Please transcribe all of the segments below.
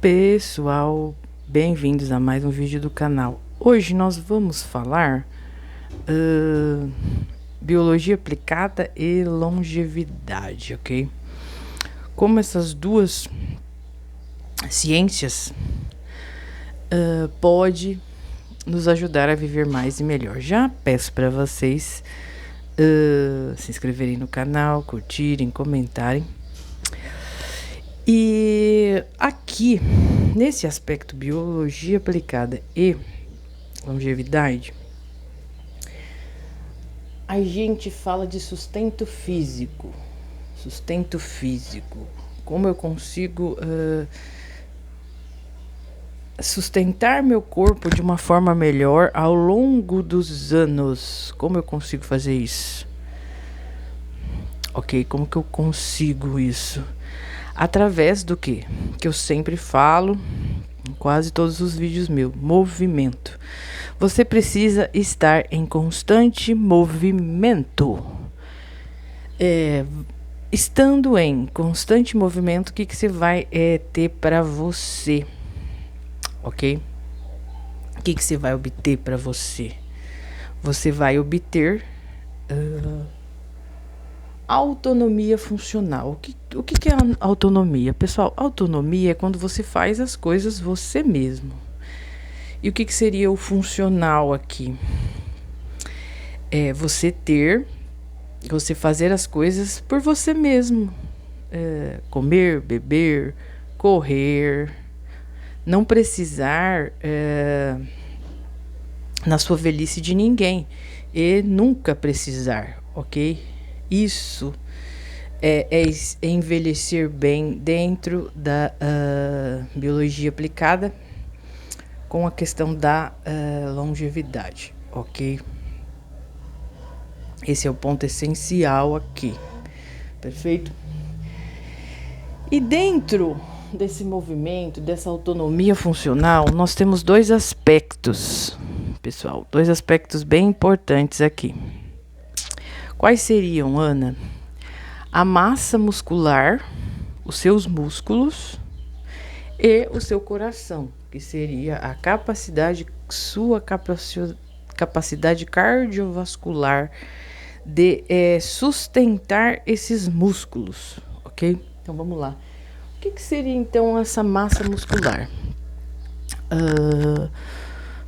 Pessoal, bem-vindos a mais um vídeo do canal. Hoje nós vamos falar biologia aplicada e longevidade, ok? Como essas duas ciências pode nos ajudar a viver mais e melhor. Já peço para vocês se inscreverem no canal, curtirem, comentarem. E aqui, nesse aspecto biologia aplicada e longevidade, a gente fala de sustento físico. Sustento físico. Como eu consigo sustentar meu corpo de uma forma melhor ao longo dos anos. Como eu consigo fazer isso? Ok, como que eu consigo isso? Através do que eu sempre falo em quase todos os vídeos meus: movimento. Você precisa estar em constante movimento. Estando em constante movimento, o que você vai ter para você? Ok? O que você vai obter para você? Você vai obter autonomia funcional. O que é autonomia? Pessoal, autonomia é quando você faz as coisas você mesmo. E o que seria o funcional aqui? É você fazer as coisas por você mesmo. Comer, beber, correr. Não precisar na sua velhice de ninguém. E nunca precisar, ok? Isso é envelhecer bem dentro da biologia aplicada com a questão da longevidade, ok? Esse é o ponto essencial aqui, perfeito? E dentro desse movimento, dessa autonomia funcional, nós temos dois aspectos, pessoal, dois aspectos bem importantes aqui. Quais seriam, Ana? A massa muscular, os seus músculos e o seu coração, que seria a sua capacidade cardiovascular de sustentar esses músculos, ok? Então vamos lá. O que seria então essa massa muscular?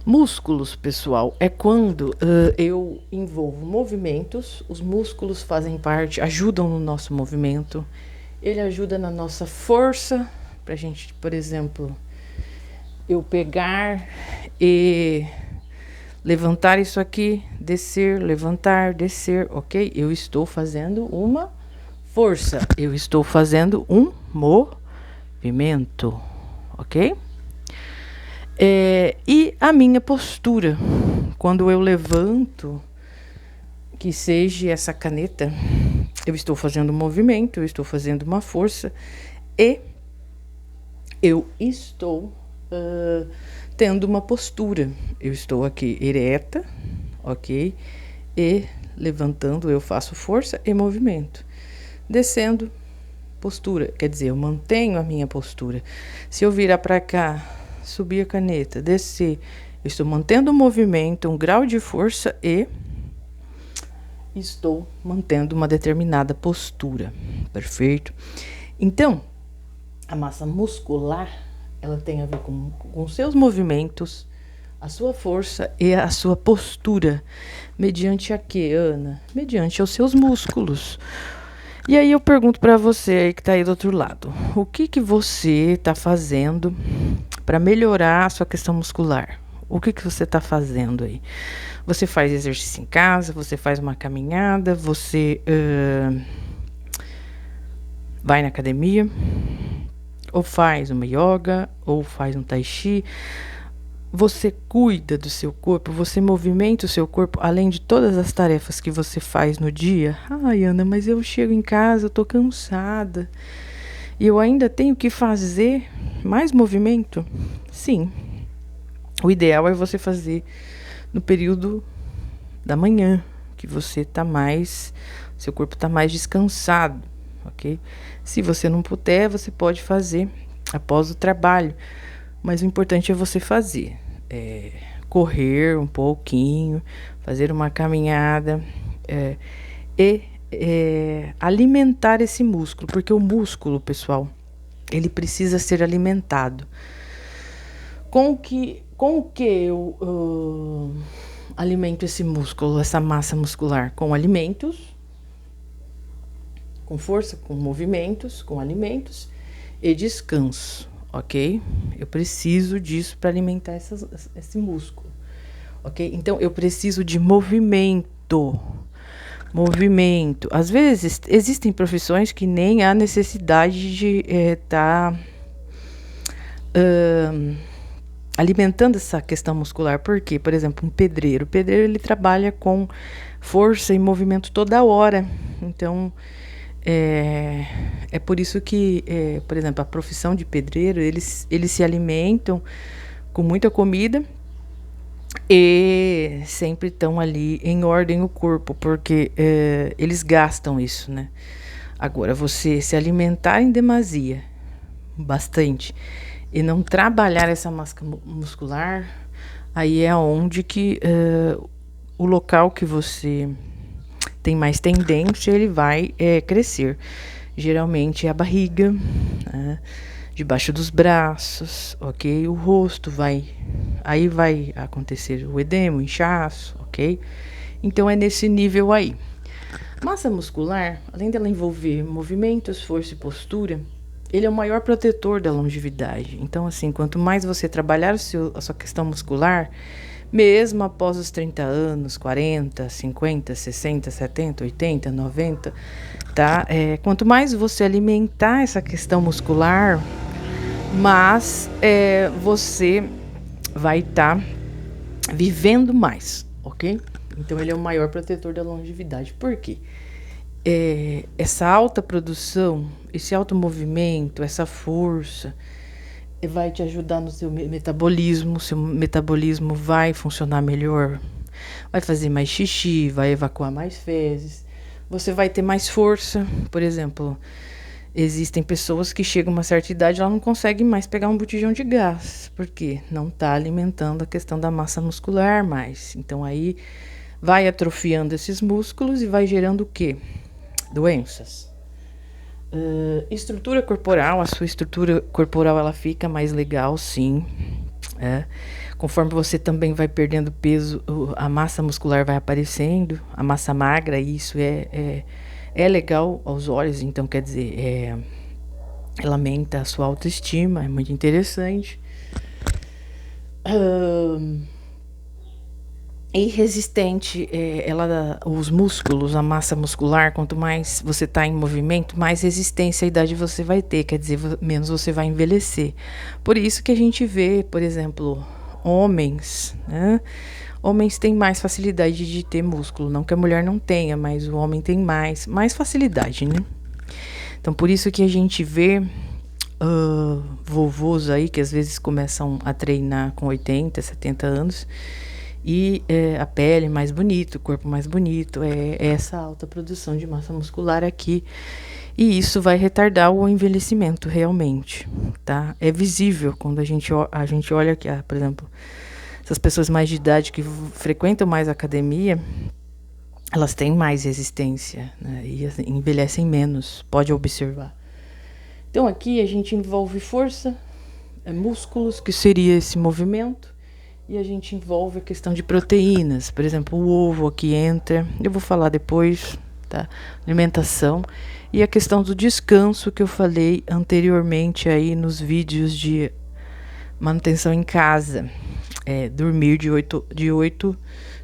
Músculos, pessoal, é quando eu envolvo movimentos. Os músculos fazem parte, ajudam no nosso movimento. Ele ajuda na nossa força, pra gente, por exemplo, eu pegar e levantar isso aqui, descer, levantar, descer, ok? Eu estou fazendo uma força, eu estou fazendo um movimento, ok? E a minha postura, quando eu levanto, que seja essa caneta, eu estou fazendo um movimento, eu estou fazendo uma força e eu estou tendo uma postura. Eu estou aqui ereta, ok? E levantando, eu faço força e movimento. Descendo, postura, quer dizer, eu mantenho a minha postura. Se eu virar para cá, subir a caneta, descer, eu estou mantendo o movimento, um grau de força e estou mantendo uma determinada postura, perfeito? Então, a massa muscular, ela tem a ver com seus movimentos, a sua força e a sua postura. Mediante a quê, Ana? Mediante os seus músculos. E aí eu pergunto para você aí que tá aí do outro lado, o que você tá fazendo para melhorar a sua questão muscular? O que você tá fazendo aí? Você faz exercício em casa? Você faz uma caminhada? Você vai na academia? Ou faz uma yoga? Ou faz um tai chi? Você cuida do seu corpo, você movimenta o seu corpo, além de todas as tarefas que você faz no dia. Ai, Ana, mas eu chego em casa, eu tô cansada. E eu ainda tenho que fazer mais movimento? Sim. O ideal é você fazer no período da manhã, que você tá mais, seu corpo tá mais descansado, ok? Se você não puder, você pode fazer após o trabalho. Mas o importante é você fazer. Correr um pouquinho, fazer uma caminhada e alimentar esse músculo. Porque o músculo, pessoal, ele precisa ser alimentado. Com o que eu alimento esse músculo, essa massa muscular? Com alimentos, com força, com movimentos, com alimentos e descanso, ok? Eu preciso disso para alimentar esse músculo, ok? Então, eu preciso de movimento. Movimento. Às vezes, existem profissões que nem há necessidade de estar alimentando essa questão muscular. Por quê? Por exemplo, um pedreiro. O pedreiro, ele trabalha com força e movimento toda hora. Então, é por isso que, por exemplo, a profissão de pedreiro, eles se alimentam com muita comida e sempre estão ali em ordem o corpo, porque eles gastam isso, né? Agora, você se alimentar em demasia, bastante, e não trabalhar essa massa muscular, aí é onde que o local que você tem mais tendência, ele vai crescer. Geralmente é a barriga, né? Debaixo dos braços, ok? O rosto aí vai acontecer o edema, o inchaço, ok? Então é nesse nível aí. Massa muscular, além dela envolver movimentos, força e postura, ele é o maior protetor da longevidade. Então, assim, quanto mais você trabalhar a sua questão muscular, mesmo após os 30 anos, 40, 50, 60, 70, 80, 90, tá? Quanto mais você alimentar essa questão muscular, mas você vai estar vivendo mais, ok? Então, ele é o maior protetor da longevidade. Por quê? Essa alta produção, esse alto movimento, essa força, vai te ajudar no seu metabolismo. Seu metabolismo vai funcionar melhor, vai fazer mais xixi, vai evacuar mais fezes, você vai ter mais força. Por exemplo, existem pessoas que chegam a uma certa idade, ela não consegue mais pegar um botijão de gás, porque não está alimentando a questão da massa muscular mais. Então aí vai atrofiando esses músculos e vai gerando o quê? Doenças. Estrutura corporal, a sua estrutura corporal ela fica mais legal, sim. Conforme você também vai perdendo peso, a massa muscular vai aparecendo, a massa magra, isso é legal aos olhos. Então, quer dizer, ela aumenta a sua autoestima, é muito interessante. E resistente, os músculos, a massa muscular, quanto mais você está em movimento, mais resistência à idade você vai ter, quer dizer, menos você vai envelhecer. Por isso que a gente vê, por exemplo, homens, né? Homens têm mais facilidade de ter músculo, não que a mulher não tenha, mas o homem tem mais facilidade, né? Então, por isso que a gente vê vovôs aí que às vezes começam a treinar com 80, 70 anos, e a pele mais bonita, o corpo mais bonito, essa alta produção de massa muscular aqui. E isso vai retardar o envelhecimento realmente, tá? É visível quando a gente olha aqui, por exemplo, essas pessoas mais de idade que frequentam mais a academia, elas têm mais resistência, né? E assim, envelhecem menos, pode observar. Então aqui a gente envolve força, músculos, que seria esse movimento, e a gente envolve a questão de proteínas. Por exemplo, o ovo aqui entra, eu vou falar depois, tá? Alimentação. E a questão do descanso que eu falei anteriormente aí nos vídeos de manutenção em casa. Dormir de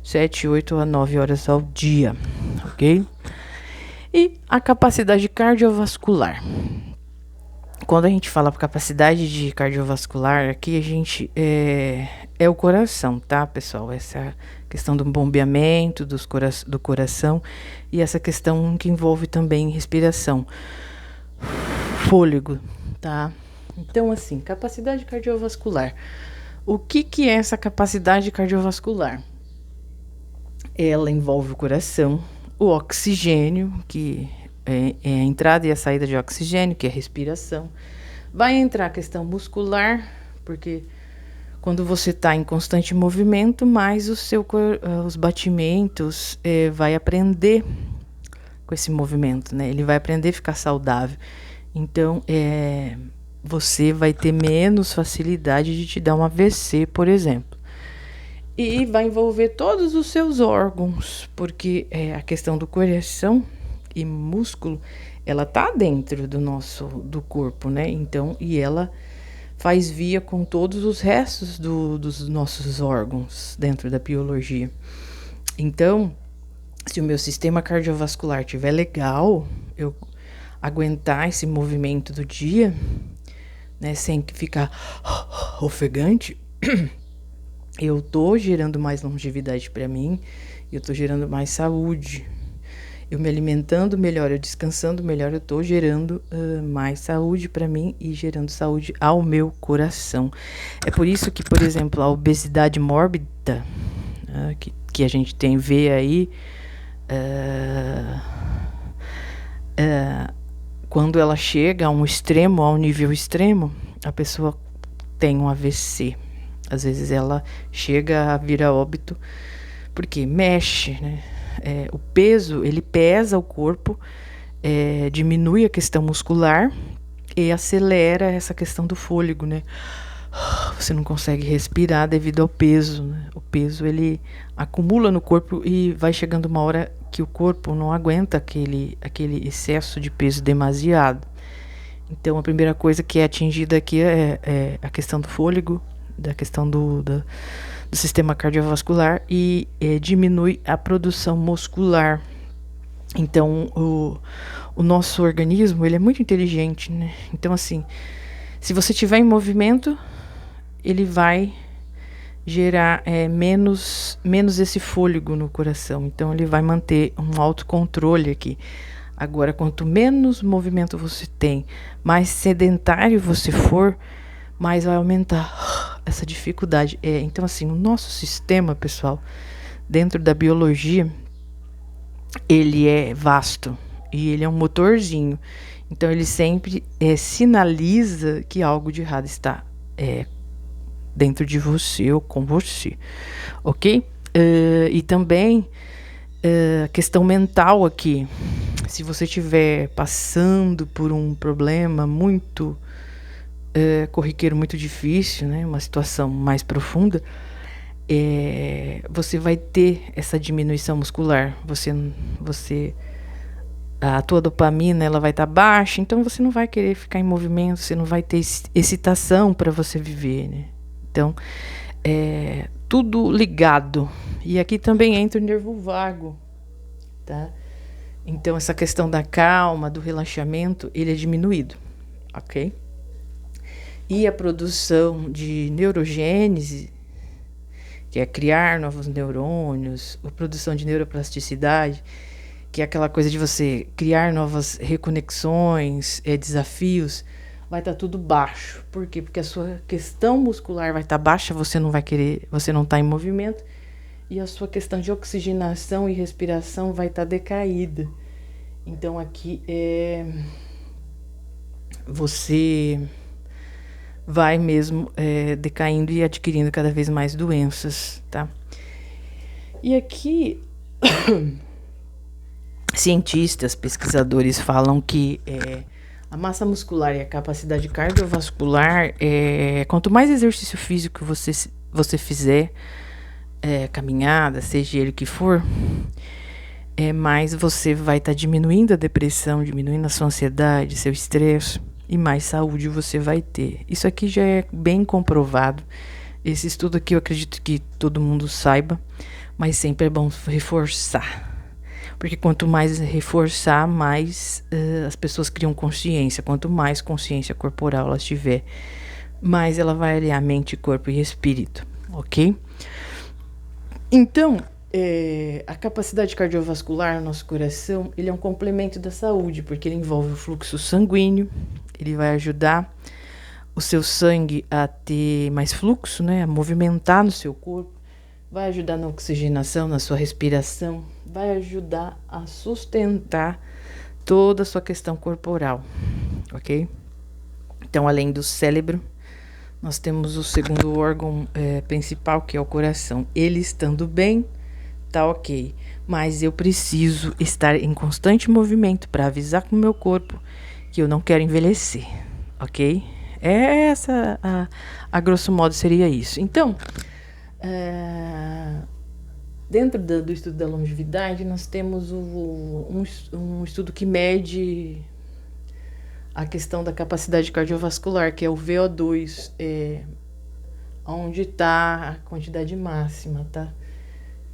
7, 8 a 9 horas ao dia, ok? E a capacidade cardiovascular. Quando a gente fala capacidade de cardiovascular, aqui a gente é o coração, tá, pessoal? Essa questão do bombeamento do coração e essa questão que envolve também respiração, fôlego, tá? Então, assim, capacidade cardiovascular. O que é essa capacidade cardiovascular? Ela envolve o coração, o oxigênio, que é a entrada e a saída de oxigênio, que é a respiração. Vai entrar a questão muscular, porque quando você está em constante movimento, mais os batimentos vai aprender com esse movimento, né? Ele vai aprender a ficar saudável. Então, você vai ter menos facilidade de te dar um AVC, por exemplo. E vai envolver todos os seus órgãos, porque a questão do coração e músculo, ela tá dentro do corpo, né? Então, e ela faz via com todos os restos dos nossos órgãos dentro da biologia. Então, se o meu sistema cardiovascular estiver legal, eu aguentar esse movimento do dia, né, sem ficar ofegante, eu tô gerando mais longevidade para mim, eu tô gerando mais saúde. Eu me alimentando melhor, eu descansando melhor, eu tô gerando mais saúde para mim e gerando saúde ao meu coração. É por isso que, por exemplo, a obesidade mórbida, que a gente vê aí, quando ela chega a um extremo, a um nível extremo, a pessoa tem um AVC. Às vezes ela chega a vir a óbito porque mexe, né? O peso, ele pesa o corpo, diminui a questão muscular e acelera essa questão do fôlego, né? Você não consegue respirar devido ao peso, né? O peso, ele acumula no corpo e vai chegando uma hora que o corpo não aguenta aquele excesso de peso demasiado. Então, a primeira coisa que é atingida aqui é a questão do fôlego, da questão do sistema cardiovascular e diminui a produção muscular. Então, o nosso organismo, ele é muito inteligente, né? Então, assim, se você estiver em movimento, ele vai gerar menos esse fôlego no coração. Então, ele vai manter um autocontrole aqui. Agora, quanto menos movimento você tem, mais sedentário você for, mais vai aumentar essa dificuldade. Então, assim, o nosso sistema, pessoal, dentro da biologia, ele é vasto e ele é um motorzinho. Então, ele sempre sinaliza que algo de errado está dentro de você ou com você, ok? E também a questão mental aqui. Se você estiver passando por um problema muito corriqueiro, muito difícil, né? Uma situação mais profunda, você vai ter essa diminuição muscular. A tua dopamina, ela vai estar baixa, então você não vai querer ficar em movimento, você não vai ter excitação para você viver, né? Então, tudo ligado. E aqui também entra o nervo vago, tá? Então, essa questão da calma, do relaxamento, ele é diminuído, ok? E a produção de neurogênese, que é criar novos neurônios, a produção de neuroplasticidade, que é aquela coisa de você criar novas reconexões, desafios, vai estar tudo baixo. Por quê? Porque a sua questão muscular vai estar baixa, você não vai querer, você não está em movimento, e a sua questão de oxigenação e respiração vai estar decaída. Então aqui você vai mesmo decaindo e adquirindo cada vez mais doenças, tá? E aqui cientistas, pesquisadores falam que a massa muscular e a capacidade cardiovascular, quanto mais exercício físico você fizer, caminhada, seja ele que for, mais você vai estar diminuindo a depressão, diminuindo a sua ansiedade, seu estresse, e mais saúde você vai ter. Isso aqui já é bem comprovado. Esse estudo aqui eu acredito que todo mundo saiba, mas sempre é bom reforçar. Porque quanto mais reforçar, mais as pessoas criam consciência. Quanto mais consciência corporal elas tiver, mais ela vai aliar mente, corpo e espírito, ok? Então, a capacidade cardiovascular no nosso coração, ele é um complemento da saúde, porque ele envolve o fluxo sanguíneo, ele vai ajudar o seu sangue a ter mais fluxo, né, a movimentar no seu corpo, vai ajudar na oxigenação, na sua respiração, vai ajudar a sustentar toda a sua questão corporal, ok? Então, além do cérebro, nós temos o segundo órgão principal, que é o coração. Ele estando bem, tá ok. Mas eu preciso estar em constante movimento para avisar com o meu corpo que eu não quero envelhecer, ok? A grosso modo seria isso. Então, dentro do estudo da longevidade, nós temos um estudo que mede a questão da capacidade cardiovascular, que é o VO2, onde está a quantidade máxima, tá?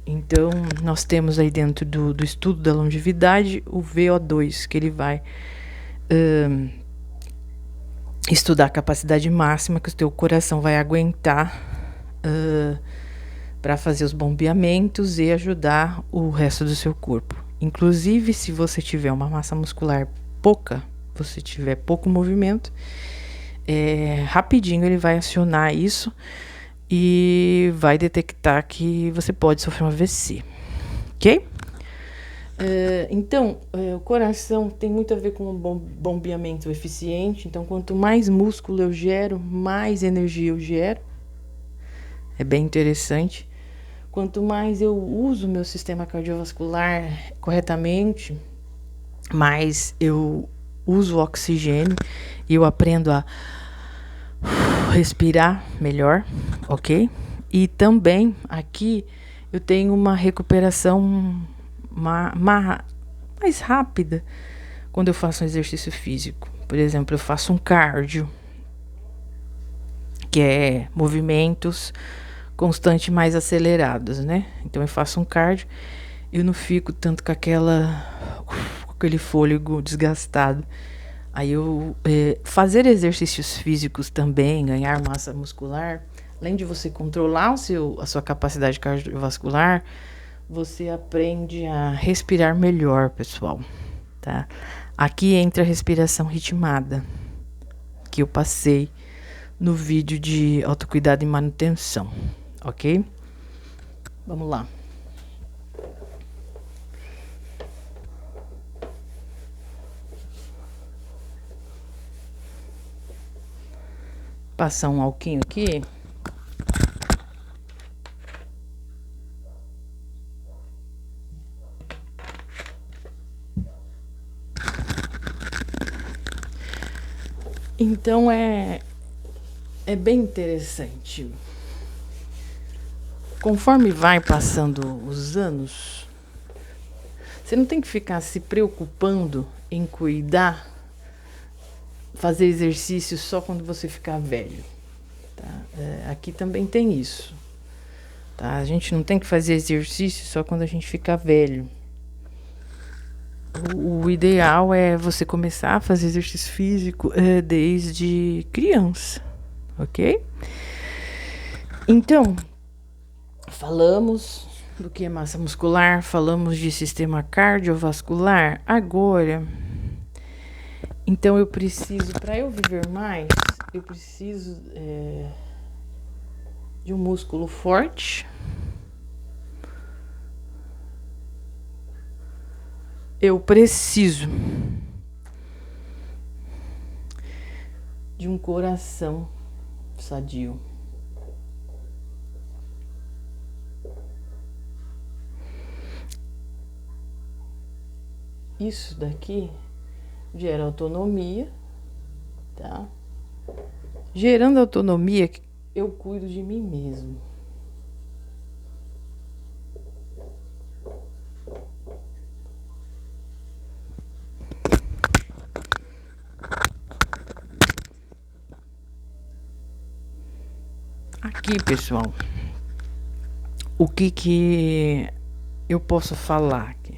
Então, nós temos aí dentro do estudo da longevidade o VO2, que ele vai estudar a capacidade máxima que o teu coração vai aguentar para fazer os bombeamentos e ajudar o resto do seu corpo. Inclusive, se você tiver uma massa muscular pouca, você tiver pouco movimento, rapidinho ele vai acionar isso e vai detectar que você pode sofrer um AVC, ok? Então, o coração tem muito a ver com um bombeamento eficiente. Então, quanto mais músculo eu gero, mais energia eu gero. É bem interessante. Quanto mais eu uso meu sistema cardiovascular corretamente, mais eu uso o oxigênio e eu aprendo a respirar melhor, ok? E também aqui eu tenho uma recuperação mais rápida quando eu faço um exercício físico. Por exemplo, eu faço um cardio, que é movimentos constantes mais acelerados, né? Então eu faço um cardio, eu não fico tanto com aquele fôlego desgastado. Aí eu fazer exercícios físicos também, ganhar massa muscular, além de você controlar a sua capacidade cardiovascular, você aprende a respirar melhor, pessoal, tá? Aqui entra a respiração ritmada, que eu passei no vídeo de autocuidado e manutenção, ok? Vamos lá. Passar um alquinho aqui. Então é bem interessante. Conforme vai passando os anos, você não tem que ficar se preocupando em cuidar, fazer exercício só quando você ficar velho, tá? Aqui também tem isso, tá? A gente não tem que fazer exercício só quando a gente ficar velho. O ideal é você começar a fazer exercício físico desde criança, ok? Então, falamos do que é massa muscular, falamos de sistema cardiovascular. Agora, então eu preciso, para eu viver mais, eu preciso de um músculo forte. Eu preciso de um coração sadio. Isso daqui gera autonomia, tá? Gerando autonomia, eu cuido de mim mesmo. Aqui, pessoal, o que eu posso falar aqui?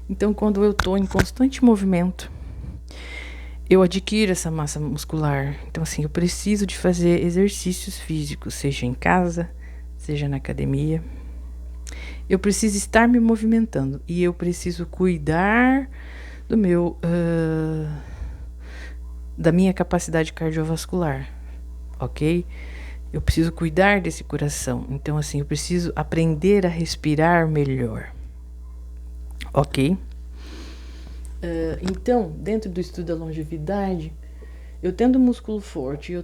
Então, quando eu estou em constante movimento, eu adquiro essa massa muscular. Então, assim, eu preciso de fazer exercícios físicos, seja em casa, seja na academia. Eu preciso estar me movimentando e eu preciso cuidar do da minha capacidade cardiovascular, ok? Eu preciso cuidar desse coração. Então, assim, eu preciso aprender a respirar melhor, ok? Então, dentro do estudo da longevidade, Eu tendo músculo forte,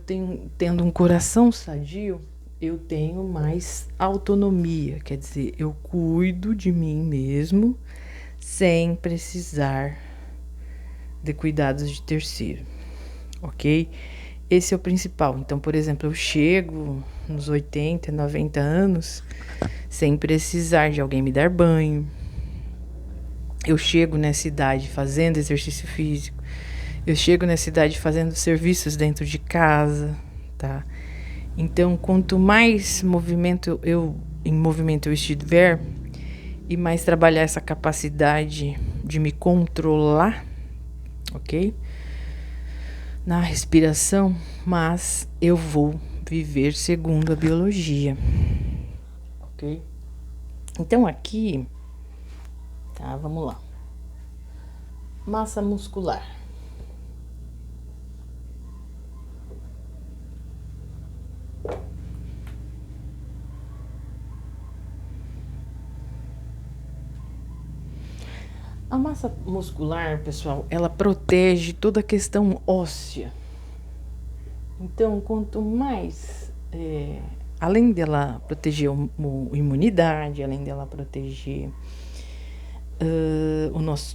tendo um coração sadio, eu tenho mais autonomia. Quer dizer, eu cuido de mim mesmo sem precisar de cuidados de terceiro, ok? Esse é o principal. Então, por exemplo, eu chego nos 80, 90 anos sem precisar de alguém me dar banho. Eu chego nessa idade fazendo exercício físico. Eu chego nessa idade fazendo serviços dentro de casa, tá? Então, quanto mais em movimento eu estiver e mais trabalhar essa capacidade de me controlar, ok? Na respiração, mas eu vou viver segundo a biologia, ok? Então aqui, tá, vamos lá. Massa muscular. A massa muscular, pessoal, ela protege toda a questão óssea. Então, quanto mais, além dela proteger a imunidade, além dela proteger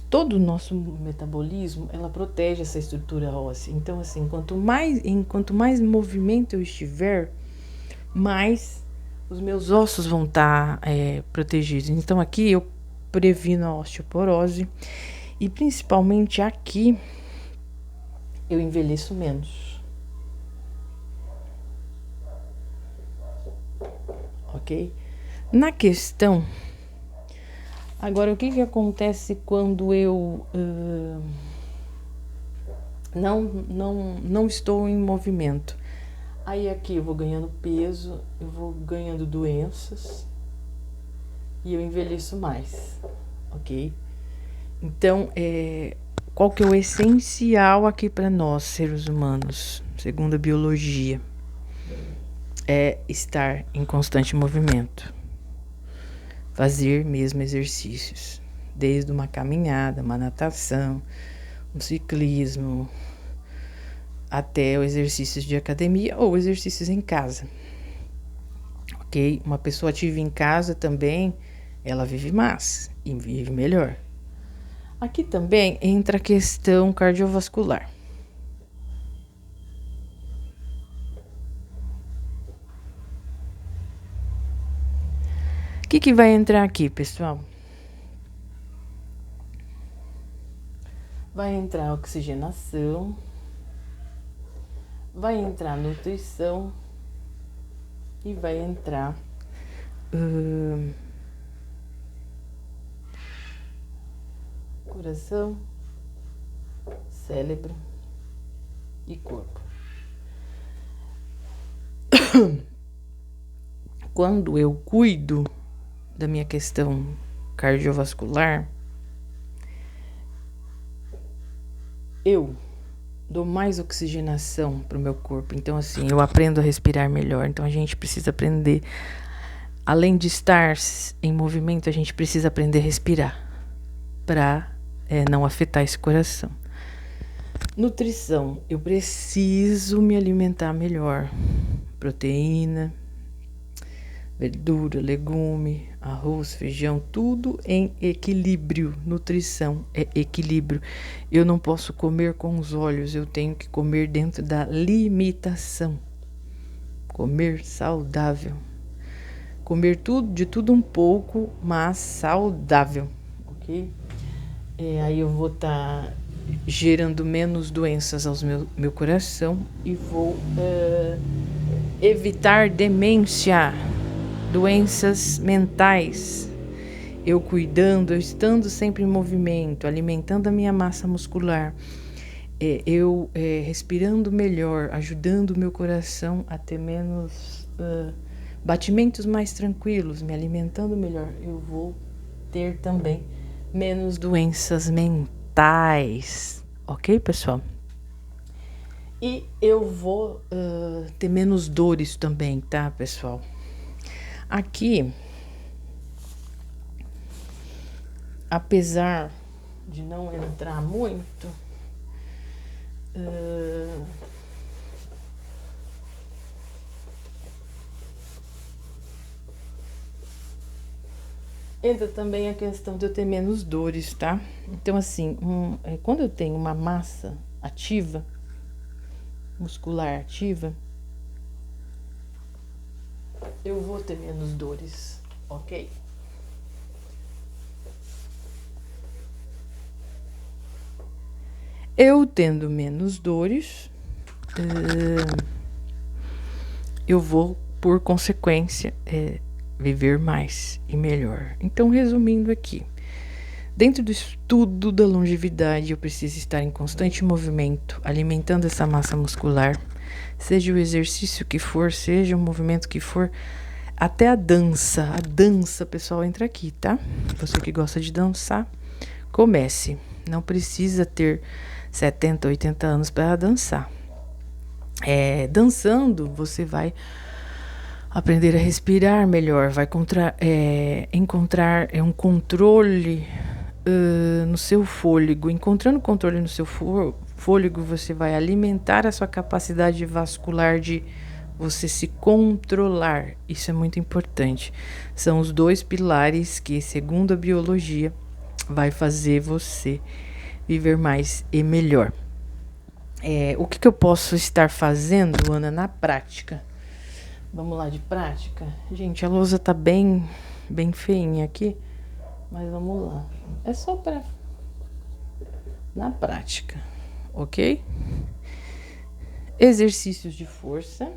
todo o nosso metabolismo, ela protege essa estrutura óssea. Então, assim, quanto mais movimento eu estiver, mais os meus ossos vão estar protegidos. Então, aqui eu previno a osteoporose e principalmente aqui eu envelheço menos. Ok? Na questão, agora o que acontece quando eu não estou em movimento? Aí aqui eu vou ganhando peso, eu vou ganhando doenças e eu envelheço mais, ok? Então, qual que é o essencial aqui para nós, seres humanos, segundo a biologia? É estar em constante movimento. Fazer mesmo exercícios. Desde uma caminhada, uma natação, um ciclismo, até os exercícios de academia ou exercícios em casa. Ok? Uma pessoa ativa em casa também, ela vive mais e vive melhor. Aqui também entra a questão cardiovascular. O que vai entrar aqui, pessoal? Vai entrar oxigenação, vai entrar nutrição e vai entrar coração, cérebro e corpo. Quando eu cuido da minha questão cardiovascular, eu dou mais oxigenação para o meu corpo. Então, assim, eu aprendo a respirar melhor. Então, a gente precisa aprender, além de estar em movimento, a gente precisa aprender a respirar para não afetar esse coração. Nutrição, eu preciso me alimentar melhor. Proteína, verdura, legume, arroz, feijão, tudo em equilíbrio. Nutrição é equilíbrio. Eu não posso comer com os olhos, eu tenho que comer dentro da limitação. Comer saudável. Comer de tudo um pouco, mas saudável, ok? Aí eu vou estar gerando menos doenças ao meu coração e vou evitar demência, doenças mentais. Eu cuidando, eu estando sempre em movimento, alimentando a minha massa muscular, eu respirando melhor, ajudando o meu coração a ter menos batimentos mais tranquilos, me alimentando melhor, eu vou ter também menos doenças mentais, ok, pessoal? E eu vou ter menos dores também, tá, pessoal? Aqui, apesar de não entrar muito, Entra também a questão de eu ter menos dores, tá? Então, assim, quando eu tenho uma massa ativa, muscular ativa, eu vou ter menos dores, ok? Eu tendo menos dores, eu vou, por consequência, viver mais e melhor. Então, resumindo aqui, dentro do estudo da longevidade, eu preciso estar em constante movimento, alimentando essa massa muscular, seja o exercício que for, seja o movimento que for, até a dança. A dança, pessoal, entra aqui, tá? Você que gosta de dançar, comece. Não precisa ter 70, 80 anos para dançar. Dançando, você vai aprender a respirar melhor, vai encontrar um controle no seu fôlego. Encontrando controle no seu fôlego, você vai alimentar a sua capacidade vascular de você se controlar. Isso é muito importante. São os dois pilares que, segundo a biologia, vai fazer você viver mais e melhor. O que eu posso estar fazendo, Ana, na prática? Vamos lá de prática? Gente, a lousa tá bem feinha aqui, mas vamos lá. É só para na prática, ok? Exercícios de força.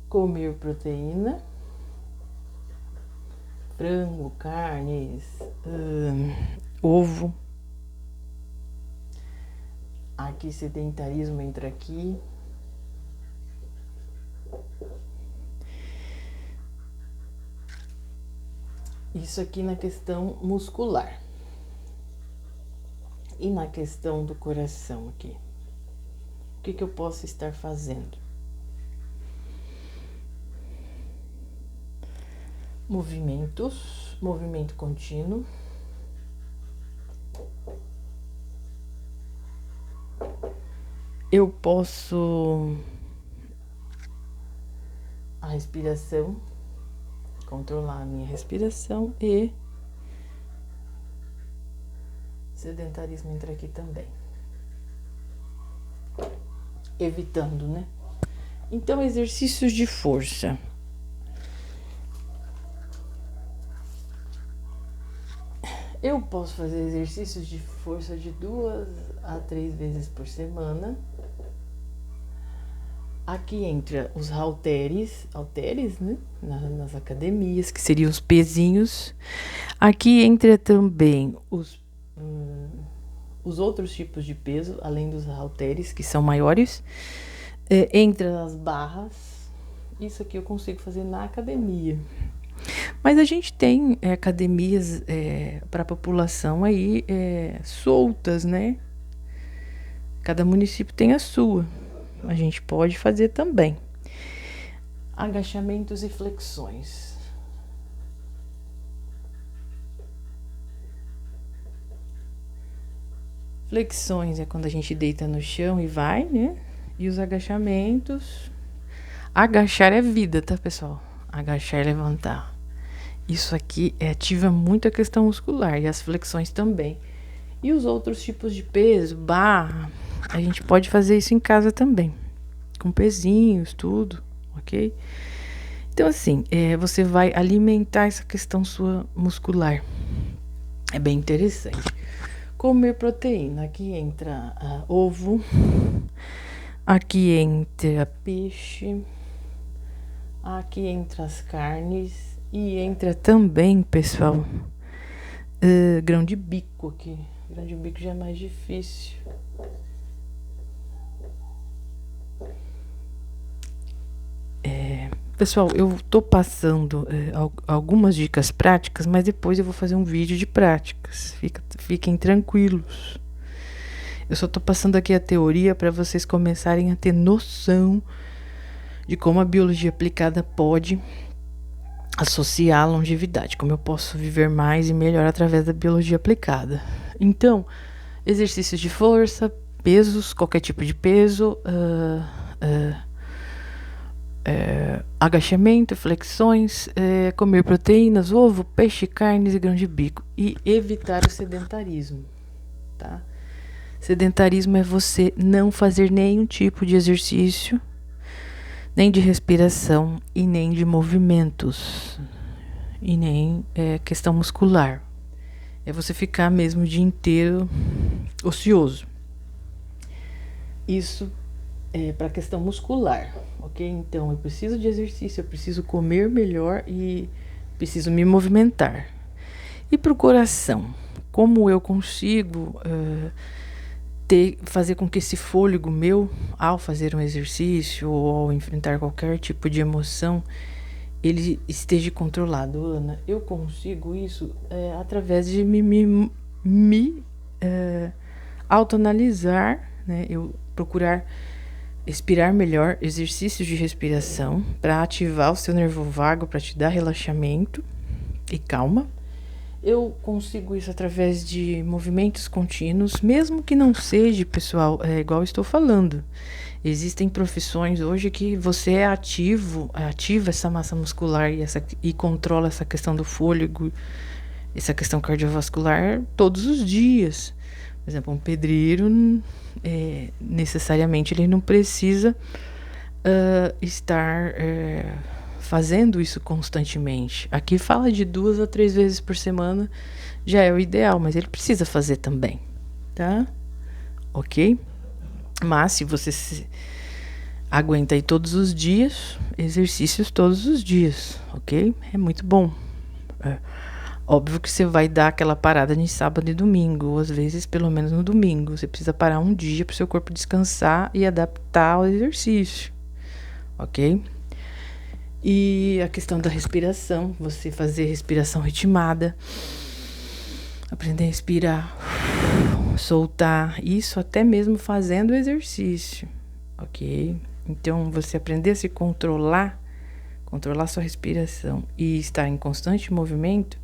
Comer proteína, frango, carnes, ovo. Aqui sedentarismo entra aqui. Isso aqui na questão muscular. E na questão do coração aqui. O que eu posso estar fazendo? Movimento contínuo. Eu posso a respiração, controlar a minha respiração e sedentarismo entra aqui também. Evitando, né? Então, exercícios de força. Eu posso fazer exercícios de força de 2 a 3 vezes por semana. Aqui entra os halteres, né? Nas academias, que seriam os pezinhos. Aqui entra também os outros tipos de peso, além dos halteres, que são maiores. Entra as barras. Isso aqui eu consigo fazer na academia. Mas a gente tem academias para a população aí soltas, né? Cada município tem a sua. A gente pode fazer também. Agachamentos e flexões. Flexões é quando a gente deita no chão e vai, né? E os agachamentos. Agachar é vida, tá, pessoal? Agachar e levantar. Isso aqui ativa muito a questão muscular e as flexões também. E os outros tipos de peso, barra, a gente pode fazer isso em casa também. Com pezinhos, tudo, ok? Então, assim, você vai alimentar essa questão sua muscular. É bem interessante. Comer proteína. Aqui entra ovo. Aqui entra peixe. Aqui entra as carnes. E entra também, pessoal, grão de bico aqui. Grão de bico já é mais difícil. Pessoal, eu tô passando algumas dicas práticas, mas depois eu vou fazer um vídeo de práticas. Fiquem tranquilos. Eu só tô passando aqui a teoria para vocês começarem a ter noção de como a biologia aplicada pode associar a longevidade, como eu posso viver mais e melhor através da biologia aplicada. Então, exercícios de força, pesos, qualquer tipo de peso, agachamento, flexões, comer proteínas, ovo, peixe, carnes e grão de bico e evitar o sedentarismo, tá? Sedentarismo é você não fazer nenhum tipo de exercício, nem de respiração e nem de movimentos e nem questão muscular. É você ficar mesmo o dia inteiro ocioso. Isso é para a questão muscular, ok? Então, eu preciso de exercício, eu preciso comer melhor e preciso me movimentar. E para o coração, como eu consigo fazer com que esse fôlego meu, ao fazer um exercício ou ao enfrentar qualquer tipo de emoção, ele esteja controlado, Ana? Eu consigo isso através de me autoanalisar, né? Eu procurar respirar melhor, exercícios de respiração para ativar o seu nervo vago, para te dar relaxamento e calma. Eu consigo isso através de movimentos contínuos, mesmo que não seja, pessoal, igual eu estou falando. Existem profissões hoje que você é ativa essa massa muscular e controla essa questão do fôlego, essa questão cardiovascular todos os dias. Por exemplo, um pedreiro, necessariamente, ele não precisa estar fazendo isso constantemente. Aqui fala de 2 a 3 vezes por semana, já é o ideal, mas ele precisa fazer também, tá? Ok? Mas se você aguenta aí todos os dias, exercícios todos os dias, ok? É muito bom. Óbvio que você vai dar aquela parada de sábado e domingo, ou às vezes pelo menos no domingo. Você precisa parar um dia para o seu corpo descansar e adaptar ao exercício, ok? E a questão da respiração, você fazer respiração ritmada, aprender a respirar, soltar, isso até mesmo fazendo exercício, ok? Então, você aprender a se controlar sua respiração e estar em constante movimento,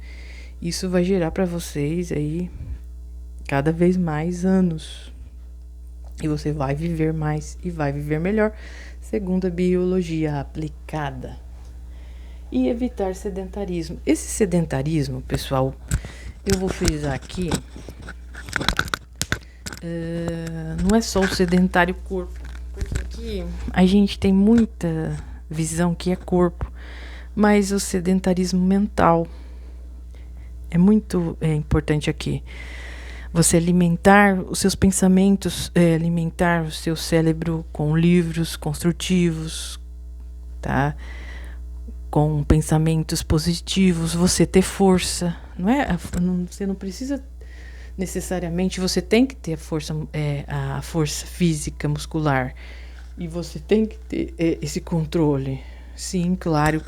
isso vai gerar para vocês aí cada vez mais anos. E você vai viver mais e vai viver melhor, segundo a biologia aplicada. E evitar sedentarismo. Esse sedentarismo, pessoal, eu vou frisar aqui, não é só o sedentário corpo, porque aqui a gente tem muita visão que é corpo, mas o sedentarismo mental é muito importante aqui. Você alimentar os seus pensamentos, alimentar o seu cérebro com livros construtivos, tá? Com pensamentos positivos, você ter força, não é? Você não precisa necessariamente, você tem que ter a força física, muscular, e você tem que ter esse controle, sim, claro,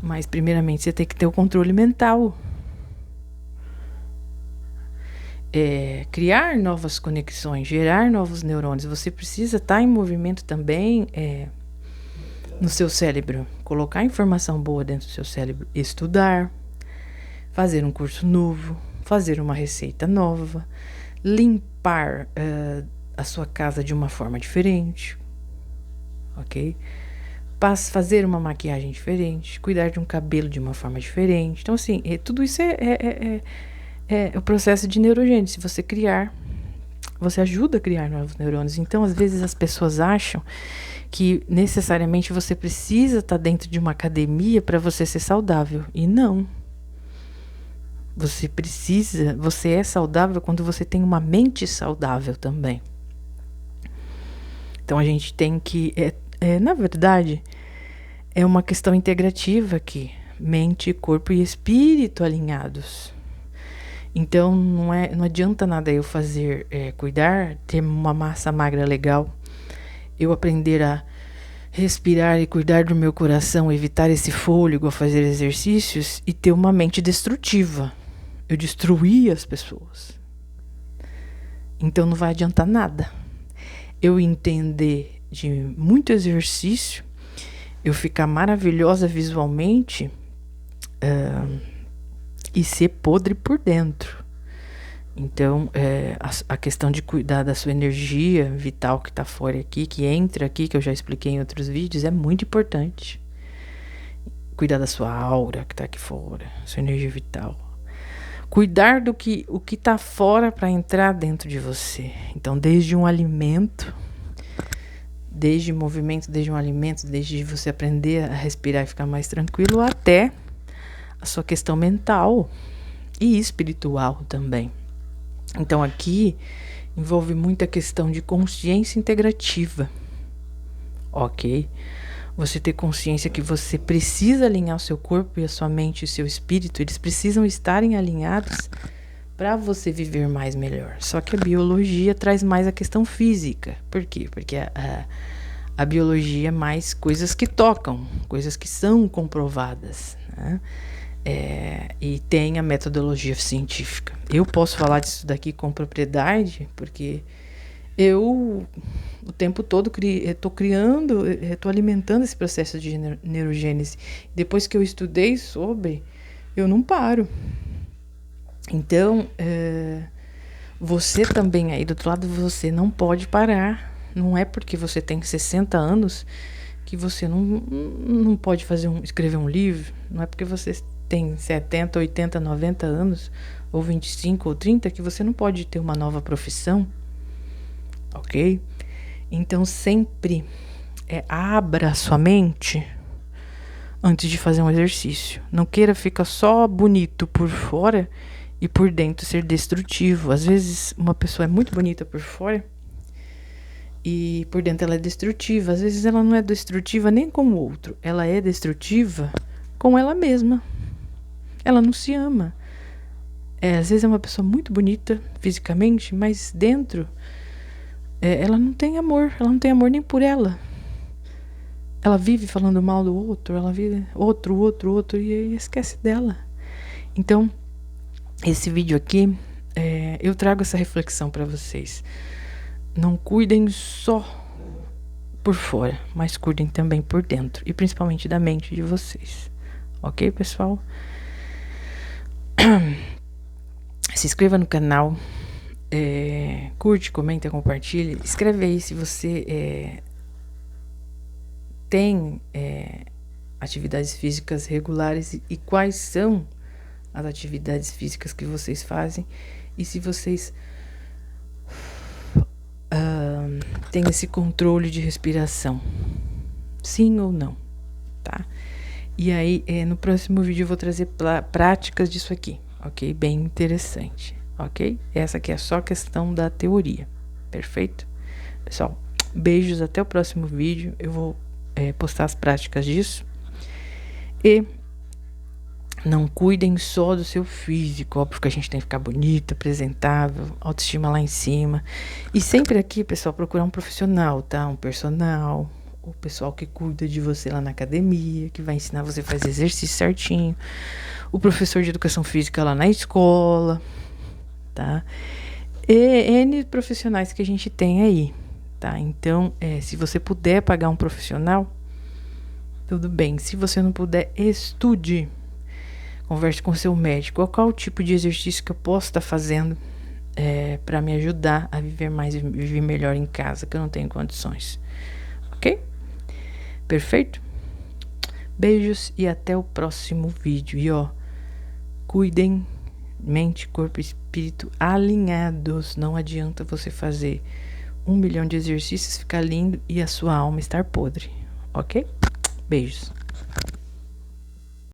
mas primeiramente você tem que ter o controle mental. Criar novas conexões, gerar novos neurônios. Você precisa estar em movimento também no seu cérebro, colocar informação boa dentro do seu cérebro, estudar, fazer um curso novo, fazer uma receita nova, limpar a sua casa de uma forma diferente, ok? Fazer uma maquiagem diferente, cuidar de um cabelo de uma forma diferente. Então, assim, tudo isso é o processo de neurogênese. Você você ajuda a criar novos neurônios. Então, às vezes, as pessoas acham que necessariamente você precisa estar dentro de uma academia para você ser saudável. E não. Você é saudável quando você tem uma mente saudável também. Então, a gente tem que, na verdade, é uma questão integrativa aqui. Mente, corpo e espírito alinhados. Então, não adianta nada eu cuidar, ter uma massa magra legal, eu aprender a respirar e cuidar do meu coração, evitar esse fôlego a fazer exercícios e ter uma mente destrutiva. Eu destruí as pessoas. Então, não vai adiantar nada. Eu entender de muito exercício, eu ficar maravilhosa visualmente e ser podre por dentro. Então, a questão de cuidar da sua energia vital que tá fora aqui, que entra aqui, que eu já expliquei em outros vídeos, é muito importante. Cuidar da sua aura que tá aqui fora, sua energia vital. Cuidar do que o que tá fora para entrar dentro de você. Então, desde um alimento, desde movimento, desde um alimento, desde você aprender a respirar e ficar mais tranquilo, até a sua questão mental e espiritual também. Então aqui envolve muita questão de consciência integrativa, ok? Você ter consciência que você precisa alinhar o seu corpo e a sua mente e o seu espírito, eles precisam estarem alinhados para você viver mais melhor. Só que a biologia traz mais a questão física. Por quê? Porque a biologia é mais coisas que tocam, coisas que são comprovadas, né? E tem a metodologia científica. Eu posso falar disso daqui com propriedade, porque eu o tempo todo estou criando, estou alimentando esse processo de neurogênese. Depois que eu estudei sobre, eu não paro. Então, você também aí do outro lado, você não pode parar. Não é porque você tem 60 anos que você não pode escrever um livro. Não é porque você tem 70, 80, 90 anos, ou 25 ou 30, que você não pode ter uma nova profissão, ok? Então sempre abra sua mente antes de fazer um exercício. Não queira ficar só bonito por fora e por dentro ser destrutivo. Às vezes uma pessoa é muito bonita por fora e por dentro ela é destrutiva. Às vezes ela não é destrutiva nem com o outro, ela é destrutiva com ela mesma. Ela não se ama. Às vezes é uma pessoa muito bonita fisicamente, mas dentro ela não tem amor. Ela não tem amor nem por ela. Ela vive falando mal do outro. Ela vive outro e esquece dela. Então, esse vídeo aqui, eu trago essa reflexão para vocês. Não cuidem só por fora, mas cuidem também por dentro. E principalmente da mente de vocês. Ok, pessoal? Se inscreva no canal, curte, comenta, compartilhe. Escreve aí se você tem atividades físicas regulares e quais são as atividades físicas que vocês fazem e se vocês têm esse controle de respiração, sim ou não, tá? E aí, no próximo vídeo eu vou trazer práticas disso aqui, ok? Bem interessante, ok? Essa aqui é só questão da teoria, perfeito? Pessoal, beijos, até o próximo vídeo. Eu vou postar as práticas disso. E não cuidem só do seu físico, ó, porque a gente tem que ficar bonito, apresentável, autoestima lá em cima. E sempre aqui, pessoal, procurar um profissional, tá? Um personal, o pessoal que cuida de você lá na academia, que vai ensinar você a fazer exercício certinho, o professor de educação física lá na escola, tá? E N profissionais que a gente tem aí, tá? Então, se você puder pagar um profissional, tudo bem. Se você não puder, estude. Converse com seu médico. Qual o tipo de exercício que eu posso estar fazendo para me ajudar a viver mais e viver melhor em casa, que eu não tenho condições. Ok? Perfeito? Beijos e até o próximo vídeo. E ó, cuidem, mente, corpo e espírito alinhados. Não adianta você fazer 1 milhão de exercícios, ficar lindo e a sua alma estar podre. Ok? Beijos.